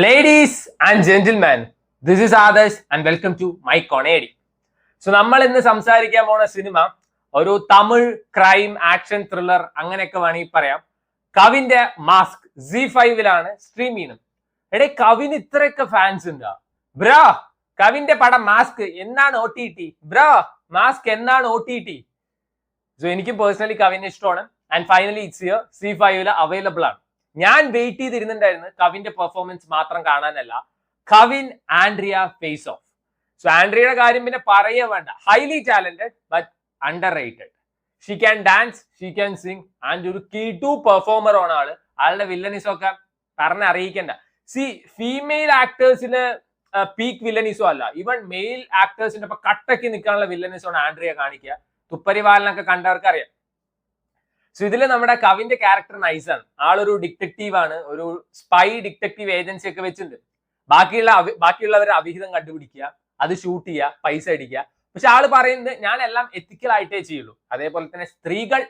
Ladies and gentlemen, this is Adarsh and welcome to my Comedy. So നമ്മൾ ഇന്ന് സംസാരിക്കാൻ പോണ സിനിമ ഒരു തമിഴ് ക്രൈം ആക്ഷൻ ത്രില്ലർ അങ്ങനെയൊക്കെ വേണമെങ്കിൽ പറയാം. കവിന്റെ മാസ്ക് Z5-ലാണ് സ്ട്രീം ചെയ്യുന്നത്. എടേ കവിന് ഇത്രയൊക്കെ ഫാൻസ് ഉണ്ടോ ബ്രോ? കവിന്റെ പടം മാസ്ക് എന്നാണ് OTT ബ്രോ? മാസ്ക് എന്നാണ് OTT? സോ എനിക്ക് പേഴ്സണലി കവിനെ ഇഷ്ടമാണ് ആൻഡ് ഫൈനലി ഇറ്റ്സ് ഹിയർ Z5-ൽ അവൈലബിൾ ആണ്. ഞാൻ വെയിറ്റ് ചെയ്തിരുന്നുണ്ടായിരുന്നു കവിന്റെ പെർഫോമൻസ് മാത്രം കാണാനല്ല, Kavin Andrea face off. So ആൻഡ്രിയയുടെ കാര്യം പിന്നെ പറയേ വേണ്ട, highly talented but underrated. She can dance, she can sing and ഒരു കീ പെർഫോമർ ആണ് ആള്. ആളുടെ വില്ലനിസം ഒക്കെ പറഞ്ഞറിയിക്കണ്ട. സി ഫീമെയിൽ ആക്ടേഴ്സിന് പീക്ക് വില്ലനിസം അല്ല, ഈവൻ മെയിൽ ആക്ടേഴ്സിന്റെ ഇപ്പൊ കട്ടക്ക് നിൽക്കാനുള്ള വില്ലനിസമാണ് ആൻഡ്രിയ കാണിക്കുക. തുപ്പരിവാലിനൊക്കെ കണ്ടവർക്ക് അറിയാം. സോ ഇതില് നമ്മുടെ കവിന്റെ ക്യാരക്ടർ നൈസാണ്. ആളൊരു ഡിറ്റക്റ്റീവ് ആണ്, ഒരു സ്പൈ ഡിറ്റക്റ്റീവ് ഏജൻസി ഒക്കെ വെച്ചിട്ടുണ്ട്. ബാക്കിയുള്ളവരെ അവിഹിതം കണ്ടുപിടിക്കുക, അത് ഷൂട്ട് ചെയ്യുക, പൈസ അടിക്കുക. പക്ഷെ ആള് പറയുന്നത് ഞാൻ എല്ലാം എത്തിക്കൽ ആയിട്ടേ ചെയ്യുള്ളൂ. അതേപോലെ തന്നെ സ്ത്രീകൾ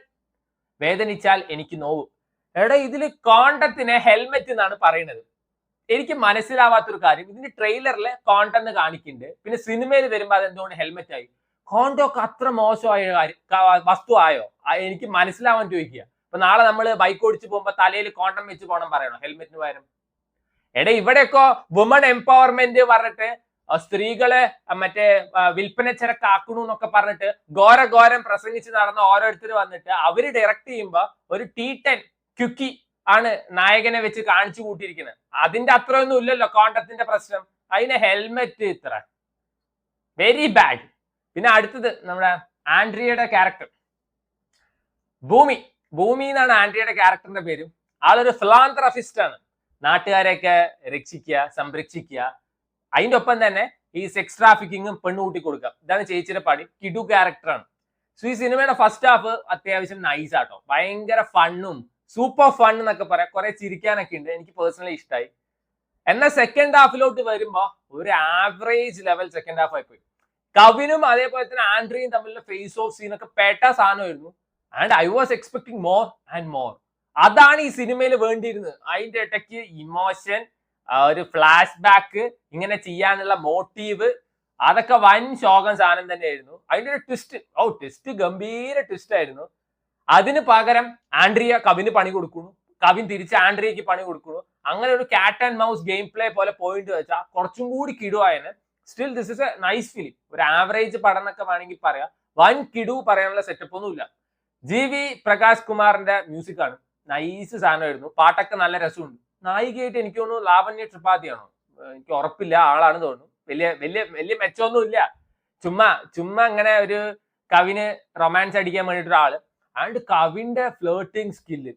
വേദനിച്ചാൽ എനിക്ക് നോവും. എടാ ഇതില് കോണ്ടത്തിന് ഹെൽമെറ്റ് എന്നാണ് പറയുന്നത്. എനിക്ക് മനസ്സിലാവാത്തൊരു കാര്യം, ഇതിന്റെ ട്രെയിലറിലെ കോണ്ടെന്ന് കാണിക്കുന്നുണ്ട്, പിന്നെ സിനിമയിൽ വരുമ്പോൾ അതെന്തുകൊണ്ട് ഹെൽമെറ്റ് ആയി? കോണ്ടൊക്കെ അത്ര മോശമായ വസ്തു ആയോ? എനിക്ക് മനസ്സിലാവാൻ ചോദിക്കുക. അപ്പൊ നാളെ നമ്മൾ ബൈക്ക് ഓടിച്ചു പോകുമ്പോ തലയിൽ കോണ്ടം വെച്ച് പോകണം പറയണോ ഹെൽമെറ്റിന് പകരം? എടാ ഇവിടെയൊക്കെ വുമൺ എംപവർമെന്റ് പറഞ്ഞിട്ട് സ്ത്രീകളെ മറ്റേ വിൽപ്പന ചരക്കാക്കണു എന്നൊക്കെ പറഞ്ഞിട്ട് ഘോരം പ്രസംഗിച്ച് നടന്ന ഓരോരുത്തർ വന്നിട്ട് അവര് ഡയറക്ട് ചെയ്യുമ്പോ ഒരു T10 ക്യുക്കി ആണ് നായകനെ വെച്ച് കാണിച്ചു കൂട്ടിയിരിക്കുന്നത്. അതിന്റെ അത്രയൊന്നും ഇല്ലല്ലോ കോണ്ടത്തിന്റെ പ്രശ്നം. അതിന് ഹെൽമെറ്റ് ഇത്ര വെരി ബാഡ്. പിന്നെ അടുത്തത് നമ്മുടെ ആൻഡ്രിയയുടെ ക്യാരക്ടർ ഭൂമി എന്നാണ് ആൻഡ്രിയയുടെ ക്യാരക്ടറിന്റെ പേര്. ആളൊരു ഫിലാന്ത്രഫിസ്റ്റ് ആണ്. നാട്ടുകാരെയൊക്കെ രക്ഷിക്കുക, സംരക്ഷിക്കുക, അതിന്റെ ഒപ്പം തന്നെ ഈ സെക്സ് ട്രാഫിക്കിങ്ങും പെണ്ണുകൂട്ടി കൊടുക്കുക. ഇതാണ് ചേച്ചിയുടെ പണി. കിഡു ക്യാരക്ടറാണ്. സോ ഈ സിനിമയുടെ ഫസ്റ്റ് ഹാഫ് അത്യാവശ്യം നൈസ് ആട്ടോ, ഭയങ്കര ഫണ്ണും സൂപ്പർ ഫൺ എന്നൊക്കെ പറയാം. കുറെ ചിരിക്കാനൊക്കെ ഉണ്ട്, എനിക്ക് പേഴ്സണലി ഇഷ്ടമായി. എന്നാൽ സെക്കൻഡ് ഹാഫിലോട്ട് വരുമ്പോ ഒരു ആവറേജ് ലെവൽ സെക്കൻഡ് ഹാഫ് ആയിപ്പോയി. കവിനും അതേപോലെ തന്നെ ആൻഡ്രിയും തമ്മിലുള്ള ഫേസ് ഓഫ് സീനൊക്കെ പേട്ട സാധനമായിരുന്നു. And I was expecting more and more. അതാണ് ഈ സിനിമയിൽ വേണ്ടിയിരുന്നത്. അതിന്റെ ഇടയ്ക്ക് ഇമോഷൻ, ഒരു ഫ്ലാഷ് ബാക്ക്, ഇങ്ങനെ ചെയ്യാനുള്ള മോട്ടീവ്, അതൊക്കെ വൻ ശോകം സാധനം തന്നെയായിരുന്നു. അതിന്റെ ഒരു ട്വിസ്റ്റ് ഗംഭീര ട്വിസ്റ്റ് ആയിരുന്നു. അതിന് പകരം ആൻഡ്രിയ കവിന് പണി കൊടുക്കുന്നു, കവിൻ തിരിച്ച് ആൻഡ്രിയക്ക് പണി കൊടുക്കുന്നു. അങ്ങനെ ഒരു cat and mouse game play പോലെ പോയിന്റ് വെച്ചാൽ കുറച്ചും കൂടി കിടുവായന്. Still this is a nice film. ഒരു ആവറേജ് പടം എന്നൊക്കെ വേണമെങ്കിൽ പറയാം. വൻ കിടു പറയാനുള്ള സെറ്റപ്പ് ഒന്നും ഇല്ല. GV പ്രകാശ് കുമാറിന്റെ മ്യൂസിക് ആണ്, നൈസ് സാധനമായിരുന്നു. പാട്ടൊക്കെ നല്ല രസമുണ്ട്. നായികയായിട്ട് എനിക്ക് തോന്നുന്നു ലാവണ്യ ത്രിപാഠിയാണോ, എനിക്ക് ഉറപ്പില്ല, ആളാണ് തോന്നുന്നു. വലിയ മെച്ചമൊന്നും ഇല്ല. ചുമ്മാ അങ്ങനെ ഒരു കവിന് റൊമാൻസ് അടിക്കാൻ വേണ്ടിയിട്ടൊരാള്. ആൻഡ് കവിന്റെ ഫ്ലേർട്ടിങ് സ്കില്ല്,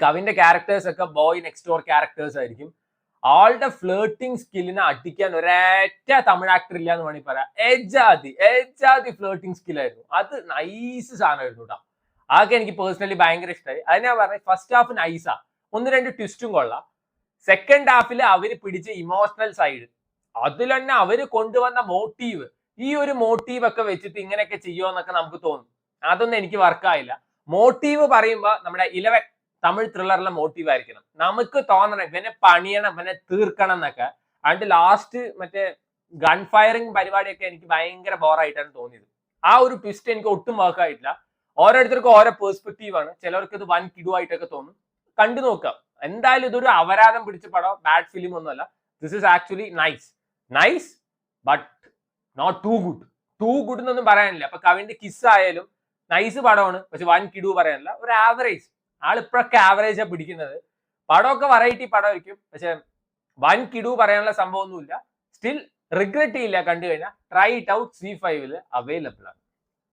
കവിന്റെ ക്യാരക്ടേഴ്സ് ഒക്കെ ബോയ് നെക്സ്റ്റ് ഡോർ ക്യാരക്ടേഴ്സ് ആയിരിക്കും. ആളുടെ ഫ്ലേർട്ടിങ് സ്കില്ലിനെ അടിക്കാൻ ഒരേറ്റ തമിഴ് ആക്ടർ ഇല്ല എന്ന് വേണമെങ്കിൽ പറയാം. എജാതി ഫ്ലേർട്ടിങ് സ്കില്ലായിരുന്നു. അത് നൈസ് സാധനമായിരുന്നു കേട്ടോ. അതൊക്കെ എനിക്ക് പേഴ്സണലി ഭയങ്കര ഇഷ്ടമായി. അത് ഞാൻ പറഞ്ഞത് ഫസ്റ്റ് ഹാഫ് നൈസാ, 1-2 ട്വിസ്റ്റും കൊള്ളാം. സെക്കൻഡ് ഹാഫിൽ അവര് പിടിച്ച ഇമോഷണൽ സൈഡ്, അതിൽ തന്നെ അവര് കൊണ്ടുവന്ന മോട്ടീവ്, ഈ ഒരു മോട്ടീവ് ഒക്കെ വെച്ചിട്ട് ഇങ്ങനെയൊക്കെ ചെയ്യുമോന്നൊക്കെ നമുക്ക് തോന്നും. അതൊന്നും എനിക്ക് വർക്കായില്ല. മോട്ടീവ് പറയുമ്പോ നമ്മുടെ 11 തമിഴ് ത്രില്ലറിലെ മോട്ടീവ് ആയിരിക്കണം. നമുക്ക് തോന്നണം ഇവനെ പണിയണം, ഇവനെ തീർക്കണം എന്നൊക്കെ. അതിന്റെ ലാസ്റ്റ് മറ്റേ ഗൺ ഫയറിങ് പരിപാടിയൊക്കെ എനിക്ക് ഭയങ്കര ബോറായിട്ടാണ് തോന്നിയത്. ആ ഒരു ട്വിസ്റ്റ് എനിക്ക് ഒട്ടും വർക്കായിട്ടില്ല. ഓരോരുത്തർക്കും ഓരോ പെർസ്പെക്റ്റീവ് ആണ്. ചിലർക്ക് ഇത് വൻ കിടുവായിട്ടൊക്കെ തോന്നും. കണ്ടു നോക്കാം. എന്തായാലും ഇതൊരു അപരാധം പിടിച്ച പടം, ബാഡ് ഫിലിം ഒന്നുമല്ല. This is actually nice but not too good എന്നൊന്നും പറയാനില്ല. അപ്പൊ കവിന്റെ കിസ് ആയാലും നൈസ് പടമാണ്, പക്ഷെ വൻ കിടു പറയാനില്ല. ഒരു ആവറേജ്. ആളിപ്പോഴൊക്കെ ആവറേജാ പിടിക്കുന്നത്. പടമൊക്കെ വെറൈറ്റി പടമായിരിക്കും, പക്ഷെ വൻ കിടു പറയാനുള്ള സംഭവം ഒന്നുമില്ല. സ്റ്റിൽ റിഗ്രറ്റ് ചെയ്യില്ല കണ്ടു കഴിഞ്ഞാൽ. Try it out. Z5-ൽ അവൈലബിൾ ആണ്.